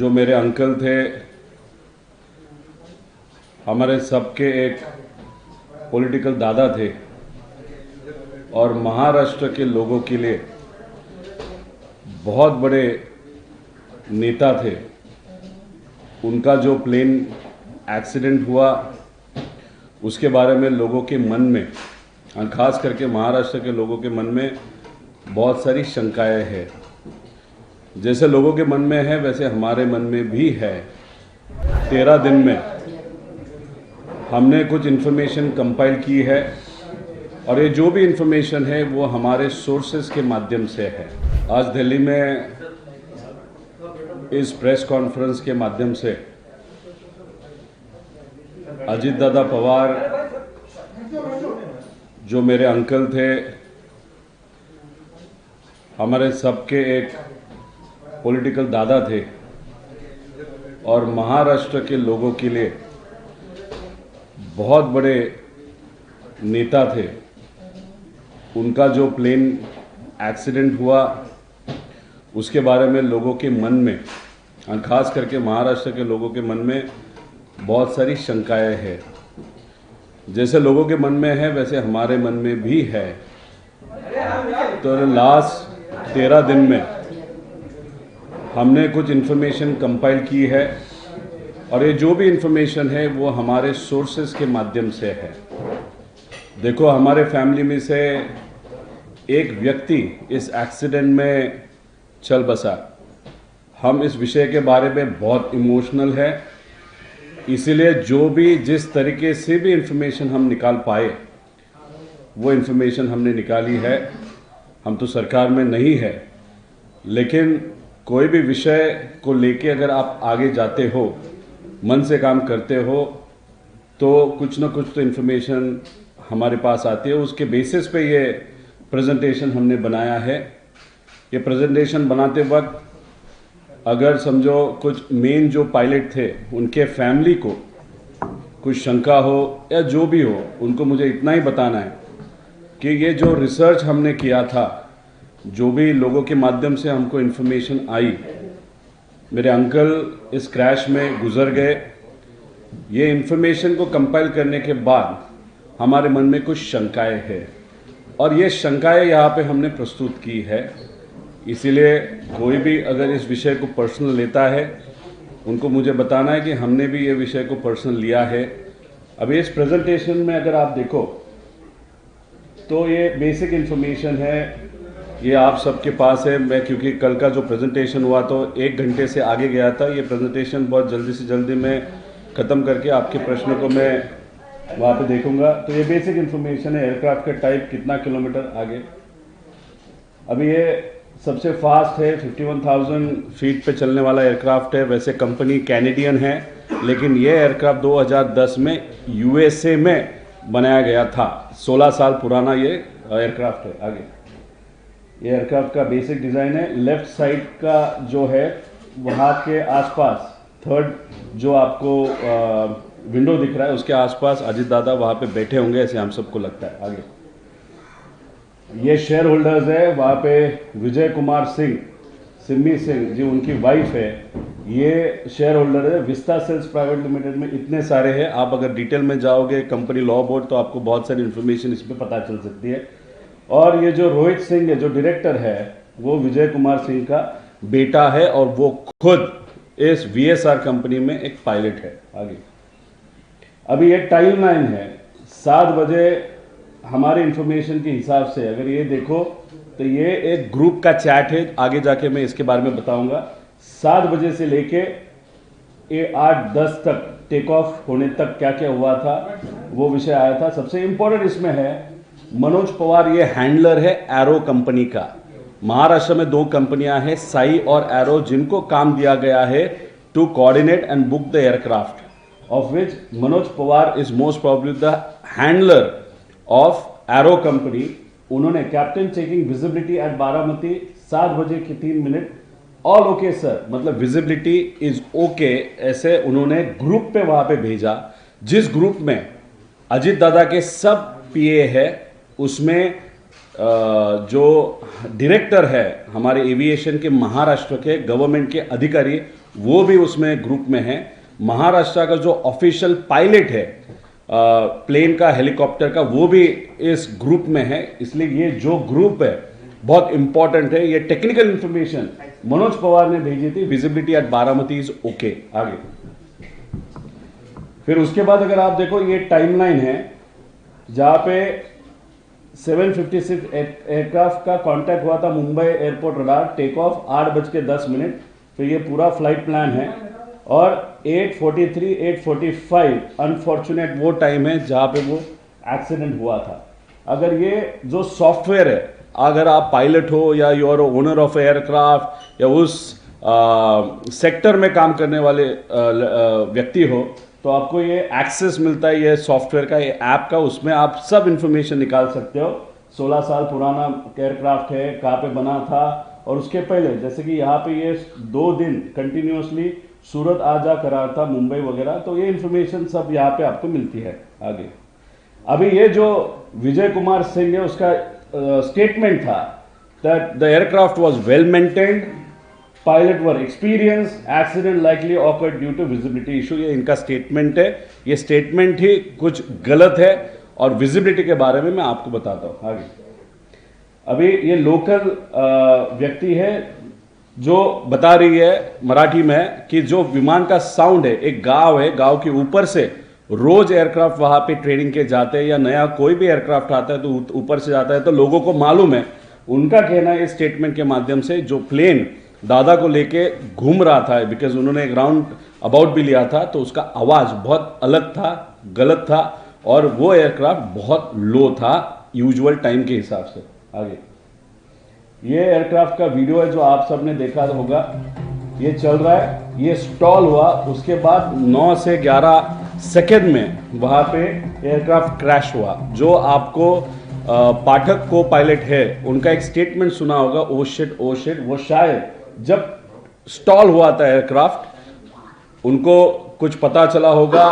जो मेरे अंकल थे, हमारे सबके एक पॉलिटिकल दादा थे और महाराष्ट्र के लोगों के लिए बहुत बड़े नेता थे। उनका जो प्लेन एक्सीडेंट हुआ उसके बारे में लोगों के मन में, खास करके महाराष्ट्र के लोगों के मन में बहुत सारी शंकाएं हैं। जैसे लोगों के मन में है वैसे हमारे मन में भी है। 13 दिन में हमने कुछ इन्फॉर्मेशन कंपाइल की है और ये जो भी इन्फॉर्मेशन है वो हमारे सोर्सेस के माध्यम से है। आज दिल्ली में इस प्रेस कॉन्फ्रेंस के माध्यम से अजीत दादा पवार, जो मेरे अंकल थे, हमारे सबके एक पॉलिटिकल दादा थे और महाराष्ट्र के लोगों के लिए बहुत बड़े नेता थे। उनका जो प्लेन एक्सीडेंट हुआ उसके बारे में लोगों के मन में, खास करके महाराष्ट्र के लोगों के मन में बहुत सारी शंकाएं हैं। जैसे लोगों के मन में है वैसे हमारे मन में भी है। तो लास्ट 13 दिन में हमने कुछ इन्फॉर्मेशन कंपाइल की है और ये जो भी इन्फॉर्मेशन है वो हमारे सोर्सेस के माध्यम से है। देखो, हमारे फैमिली में से एक व्यक्ति इस एक्सीडेंट में चल बसा। हम इस विषय के बारे में बहुत इमोशनल है, इसीलिए जो भी जिस तरीके से भी इन्फॉर्मेशन हम निकाल पाए वो इन्फॉर्मेशन हमने निकाली है। हम तो सरकार में नहीं है, लेकिन कोई भी विषय को लेके अगर आप आगे जाते हो, मन से काम करते हो, तो कुछ ना कुछ तो इन्फॉर्मेशन हमारे पास आती है। उसके बेसिस पे ये प्रेजेंटेशन हमने बनाया है। ये प्रेजेंटेशन बनाते वक्त अगर समझो कुछ मेन जो पायलट थे उनके फैमिली को कुछ शंका हो या जो भी हो, उनको मुझे इतना ही बताना है कि ये जो रिसर्च हमने किया था, जो भी लोगों के माध्यम से हमको इन्फॉर्मेशन आई, मेरे अंकल इस क्रैश में गुजर गए। ये इन्फॉर्मेशन को कंपाइल करने के बाद हमारे मन में कुछ शंकाएं हैं और ये शंकाएं यहाँ पे हमने प्रस्तुत की है। इसीलिए कोई भी अगर इस विषय को पर्सनल लेता है, उनको मुझे बताना है कि हमने भी ये विषय को पर्सनल लिया है। अभी इस प्रेजेंटेशन में अगर आप देखो तो ये बेसिक इन्फॉर्मेशन है, ये आप सबके पास है। मैं क्योंकि कल का जो प्रेजेंटेशन हुआ तो 1 घंटे से आगे गया था, ये प्रेजेंटेशन बहुत जल्दी से जल्दी मैं ख़त्म करके आपके प्रश्नों को मैं वहाँ पे देखूंगा। तो ये बेसिक इन्फॉर्मेशन है। एयरक्राफ्ट का टाइप, कितना किलोमीटर आगे। अभी ये सबसे फास्ट है, 51,000 फीट पे चलने वाला एयरक्राफ्ट है। वैसे कंपनी कैनेडियन है, लेकिन ये एयरक्राफ्ट 2010 में यूएसए में बनाया गया था। 16 साल पुराना ये एयरक्राफ्ट है। आगे ये एयरक्राफ्ट का बेसिक डिज़ाइन है। लेफ्ट साइड का जो है वहाँ के आसपास, थर्ड जो आपको विंडो दिख रहा है उसके आसपास अजीत दादा वहाँ पे बैठे होंगे, ऐसे हम सबको लगता है। आगे ये शेयर होल्डर्स है, वहाँ पे विजय कुमार सिंह, सिम्मी सिंह जी उनकी वाइफ है, ये शेयर होल्डर है। विस्ता सेल्स प्राइवेट लिमिटेड में इतने सारे हैं। आप अगर डिटेल में जाओगे कंपनी लॉ बोर्ड तो आपको बहुत सारी इन्फॉर्मेशन इस पर पता चल सकती है। और ये जो रोहित सिंह है जो डायरेक्टर है, वो विजय कुमार सिंह का बेटा है और वो खुद इस वीएसआर कंपनी में एक पायलट है। आगे अभी ये टाइम लाइन है। 7 बजे हमारे इंफॉर्मेशन के हिसाब से अगर ये देखो तो ये एक ग्रुप का चैट है। आगे जाके मैं इसके बारे में बताऊंगा। 7 बजे से लेके 8-10 तक टेक ऑफ होने तक क्या क्या हुआ था वो विषय आया था। सबसे इंपॉर्टेंट इसमें है मनोज पवार, ये हैंडलर है एरो कंपनी का। महाराष्ट्र में 2 कंपनियां हैं, साई और एरो, जिनको काम दिया गया है to coordinate and book the aircraft, of which Manoj Pawar is most probably the handler of aero company. उन्होंने captain checking visibility at Baramati 7 बजे के 3 मिनट, ऑल ओके सर, मतलब विजिबिलिटी इज ओके, ऐसे उन्होंने ग्रुप पे वहां पे भेजा। जिस ग्रुप में अजीत दादा के सब पीए है, उसमें जो डायरेक्टर है हमारे एविएशन के महाराष्ट्र के गवर्नमेंट के अधिकारी, वो भी उसमें ग्रुप में है। महाराष्ट्र का जो ऑफिशियल पायलट है प्लेन का, हेलीकॉप्टर का, वो भी इस ग्रुप में है। इसलिए ये जो ग्रुप है बहुत इंपॉर्टेंट है। ये टेक्निकल इंफॉर्मेशन मनोज पवार ने भेजी थी। Visibility at Baramati is okay. आगे फिर उसके बाद अगर आप देखो ये टाइमलाइन है जहां पे 756 एयरक्राफ्ट का कांटेक्ट हुआ था Mumbai airport radar, take off 8:10। फिर ये पूरा फ्लाइट प्लान है और 8:43 8:45 अनफॉर्चुनेट वो टाइम है जहां पे वो एक्सीडेंट हुआ था। अगर ये जो सॉफ्टवेयर है, अगर आप पायलट हो या you are owner of aircraft या उस सेक्टर में काम करने वाले व्यक्ति हो, तो आपको ये एक्सेस मिलता है ये सॉफ्टवेयर का, ये ऐप का। उसमें आप सब इंफॉर्मेशन निकाल सकते हो। 16 साल पुराना एयरक्राफ्ट है, कहाँ पे बना था, और उसके पहले जैसे कि यहाँ पे ये 2 दिन कंटिन्यूसली सूरत आ जा करा था, मुंबई वगैरह, तो ये इंफॉर्मेशन सब यहाँ पे आपको मिलती है। आगे अभी ये जो विजय कुमार सिंह है उसका स्टेटमेंट था that the aircraft was well maintained, pilot were experience, accident likely occurred due to visibility issue. ये इनका स्टेटमेंट है। ये स्टेटमेंट ही कुछ गलत है और विजिबिलिटी के बारे में मैं आपको बताता हूं। आगे अभी ये लोकल व्यक्ति है जो बता रही है मराठी में कि जो विमान का साउंड है, एक गांव है, गांव के ऊपर से रोज एयरक्राफ्ट वहां पे ट्रेनिंग के जाते हैं या नया कोई भी एयरक्राफ्ट आता है तो ऊपर से जाता है, तो लोगों को मालूम है। उनका कहना है इस स्टेटमेंट के माध्यम से जो प्लेन दादा को लेके घूम रहा था, बिकॉज उन्होंने एक राउंड अबाउट भी लिया था, तो उसका आवाज बहुत अलग था, गलत था, और वो एयरक्राफ्ट बहुत लो था यूजुअल टाइम के हिसाब से। आगे ये एयरक्राफ्ट का वीडियो है जो आप सबने देखा होगा। ये चल रहा है, ये स्टॉल हुआ, उसके बाद 9 से 11 सेकेंड में वहां पे एयरक्राफ्ट क्रैश हुआ। जो आपको पाठक को पायलट है उनका एक स्टेटमेंट सुना होगा, ओ शिट वो शायद जब स्टॉल हुआ था एयरक्राफ्ट उनको कुछ पता चला होगा,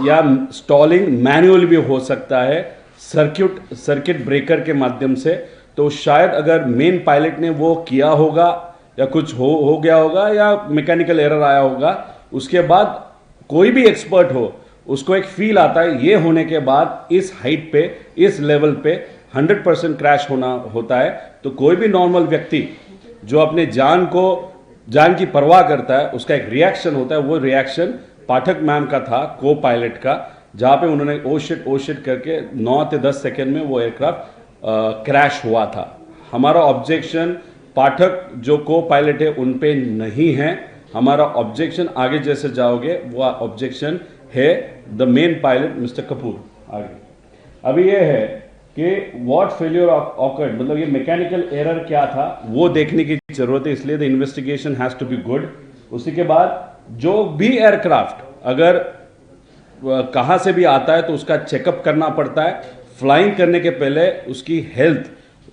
या स्टॉलिंग मैन्युअल भी हो सकता है सर्किट ब्रेकर के माध्यम से। तो शायद अगर मेन पायलट ने वो किया होगा या कुछ हो गया होगा या मैकेनिकल एरर आया होगा, उसके बाद कोई भी एक्सपर्ट हो उसको एक फील आता है ये होने के बाद इस हाइट पे, इस लेवल पे 100% क्रैश होता है। तो कोई भी नॉर्मल व्यक्ति जो अपने जान की परवाह करता है उसका एक रिएक्शन होता है। वो रिएक्शन पाठक मैम का था, को पायलट का, जहां पे उन्होंने ओ शिट करके 9 से 10 सेकेंड में वो एयरक्राफ्ट क्रैश हुआ था। हमारा ऑब्जेक्शन पाठक जो को पायलट है उन पे नहीं है। हमारा ऑब्जेक्शन आगे जैसे जाओगे वो ऑब्जेक्शन है the main pilot mister Kapoor. आगे अभी ये है कि व्हाट फेलियर ऑकर्ड, मतलब ये मैकेनिकल एरर क्या था वो देखने की जरूरत है, इसलिए the investigation has to be good. उसी के बाद जो भी एयरक्राफ्ट अगर कहां से भी आता है तो उसका चेकअप करना पड़ता है। फ्लाइंग करने के पहले उसकी हेल्थ,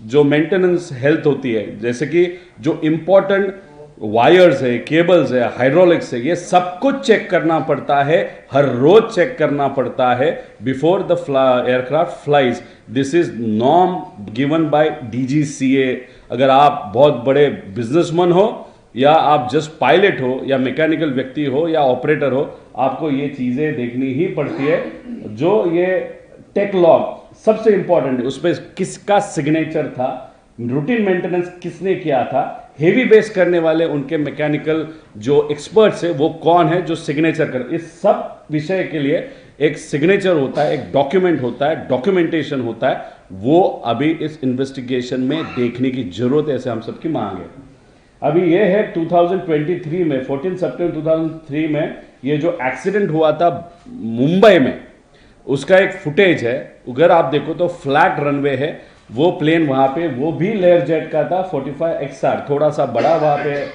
जो मेंटेनेंस हेल्थ होती है, जैसे कि जो इंपॉर्टेंट वायर्स है, केबल्स है, हाइड्रोलिक्स है, ये सब कुछ चेक करना पड़ता है, हर रोज चेक करना पड़ता है before the aircraft flies. This is norm given by DGCA। अगर आप बहुत बड़े बिजनेसमैन हो या आप जस्ट पायलट हो या मैकेनिकल व्यक्ति हो या ऑपरेटर हो, आपको ये चीजें देखनी ही पड़ती है। जो ये टेक लॉग सबसे इंपॉर्टेंट है, उस पर किसका सिग्नेचर था, रूटीन मेंटेनेंस किसने किया था, हेवी बेस करने वाले उनके मैकेनिकल जो एक्सपर्ट्स है वो कौन है जो सिग्नेचर कर, इस सब विषय के लिए एक सिग्नेचर होता है, एक डॉक्यूमेंट होता है, डॉक्यूमेंटेशन होता है। वो अभी इस इन्वेस्टिगेशन में देखने की जरूरत है, ऐसे हम सबकी मांग है। अभी ये है 2023 में 14 सितंबर 2003 में ये जो एक्सीडेंट हुआ था मुंबई में, उसका एक फुटेज है। अगर आप देखो तो फ्लैट रनवे है, वो प्लेन वहां पे, वो भी लेयर जेट का था 45XR, थोड़ा सा बड़ा वहां पे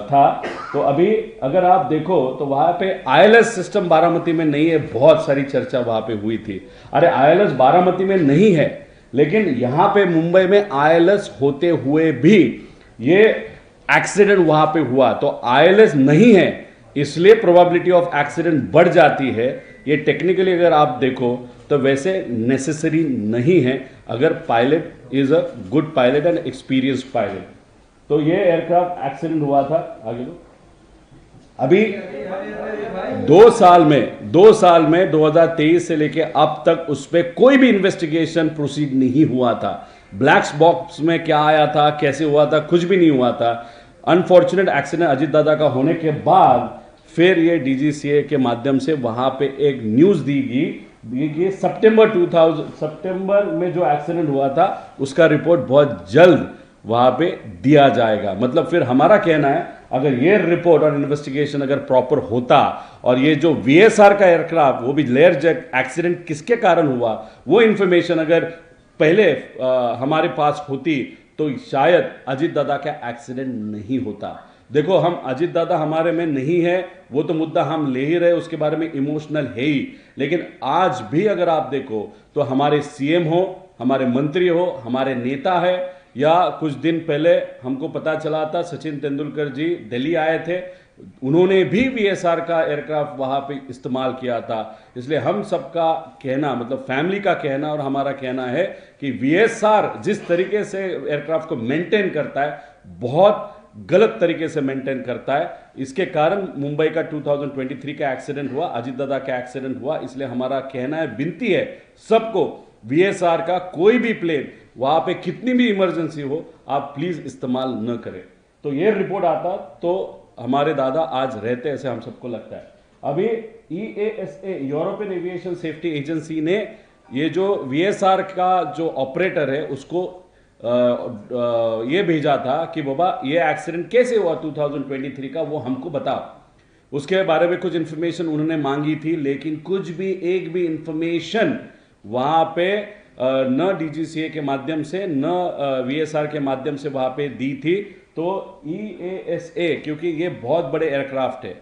था। तो अभी अगर आप देखो तो वहां पे ILS सिस्टम बारामती में नहीं है, बहुत सारी चर्चा वहां पे हुई थी। अरे ILS बारामती में नहीं है, लेकिन यहां पे मुंबई में ILS होते हुए भी ये एक्सीडेंट वहां पे हुआ। तो ILS नहीं है, इसलिए प्रोबेबिलिटी ऑफ एक्सीडेंट बढ़ जाती है। ये टेक्निकली अगर आप देखो तो वैसे नेसेसरी नहीं है, अगर pilot is a good pilot and experienced pilot. तो ये एयरक्राफ्ट एक्सीडेंट हुआ था। आगे लो। अभी 2 साल में 2023 से लेके अब तक उस पर कोई भी इन्वेस्टिगेशन प्रोसीड नहीं हुआ था। ब्लैक बॉक्स में क्या आया था, कैसे हुआ था, कुछ भी नहीं हुआ था। अनफॉर्चुनेट एक्सीडेंट अजीत दादा का होने के बाद फिर ये डीजीसीए के माध्यम से वहां पे एक न्यूज दी गई सितंबर में जो एक्सीडेंट हुआ था उसका रिपोर्ट बहुत जल्द वहां पे दिया जाएगा। मतलब फिर हमारा कहना है, अगर ये रिपोर्ट और इन्वेस्टिगेशन अगर प्रॉपर होता और ये जो वीएसआर का एयरक्राफ्ट, वो भी लेयर जेट एक्सीडेंट किसके कारण हुआ, वो इंफॉर्मेशन अगर पहले हमारे पास होती तो शायद अजीत दादा का एक्सीडेंट नहीं होता। देखो, हम अजीत दादा हमारे में नहीं है, वो तो मुद्दा हम ले ही रहे, उसके बारे में इमोशनल है ही। लेकिन आज भी अगर आप देखो तो हमारे सीएम हो, हमारे मंत्री हो, हमारे नेता है, या कुछ दिन पहले हमको पता चला था सचिन तेंदुलकर जी दिल्ली आए थे, उन्होंने भी वीएसआर का एयरक्राफ्ट वहां पे इस्तेमाल किया था। इसलिए हम सबका कहना, मतलब फैमिली का कहना और हमारा कहना है कि वीएसआर जिस तरीके से एयरक्राफ्ट को मेंटेन करता है, बहुत गलत तरीके से मेंटेन करता है। इसके कारण मुंबई का 2023 का एक्सीडेंट हुआ, अजीत दादा का एक्सीडेंट हुआ। इसलिए हमारा कहना है, विनती है सबको, वीएसआर का कोई भी प्लेन वहां पे कितनी भी इमरजेंसी हो, आप प्लीज इस्तेमाल न करें। तो ये रिपोर्ट आता तो हमारे दादा आज रहते, ऐसे हम सबको लगता है। अभी EASA, European aviation safety agency ने ये जो वीएसआर का जो ऑपरेटर है उसको ये भेजा था कि बाबा ये एक्सीडेंट कैसे हुआ 2023 का, वो हमको बताओ। उसके बारे में कुछ इंफॉर्मेशन उन्होंने मांगी थी, लेकिन कुछ भी एक भी इंफॉर्मेशन वहां पे न डीजीसीए के माध्यम से न वीएसआर के माध्यम से वहां पे दी थी। तो EASA, क्योंकि ये बहुत बड़े एयरक्राफ्ट है,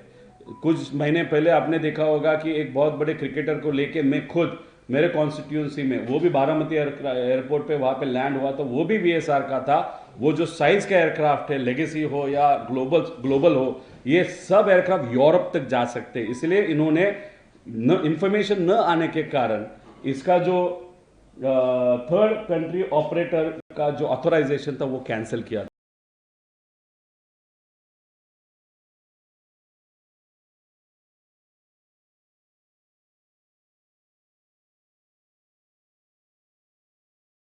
कुछ महीने पहले आपने देखा होगा कि एक बहुत बड़े क्रिकेटर को लेके मैं खुद मेरे कॉन्स्टिट्यूंसी में, वो भी बारामती एयरपोर्ट पे वहां पे लैंड हुआ, तो वो भी वीएसआर का था। वो जो साइज का एयरक्राफ्ट है, लेगेसी हो या ग्लोबल हो, ये सब एयरक्राफ्ट यूरोप तक जा सकते हैं। इसलिए इन्होंने इंफॉर्मेशन न आने के कारण इसका जो थर्ड कंट्री ऑपरेटर का जो ऑथोराइजेशन था वो कैंसिल किया।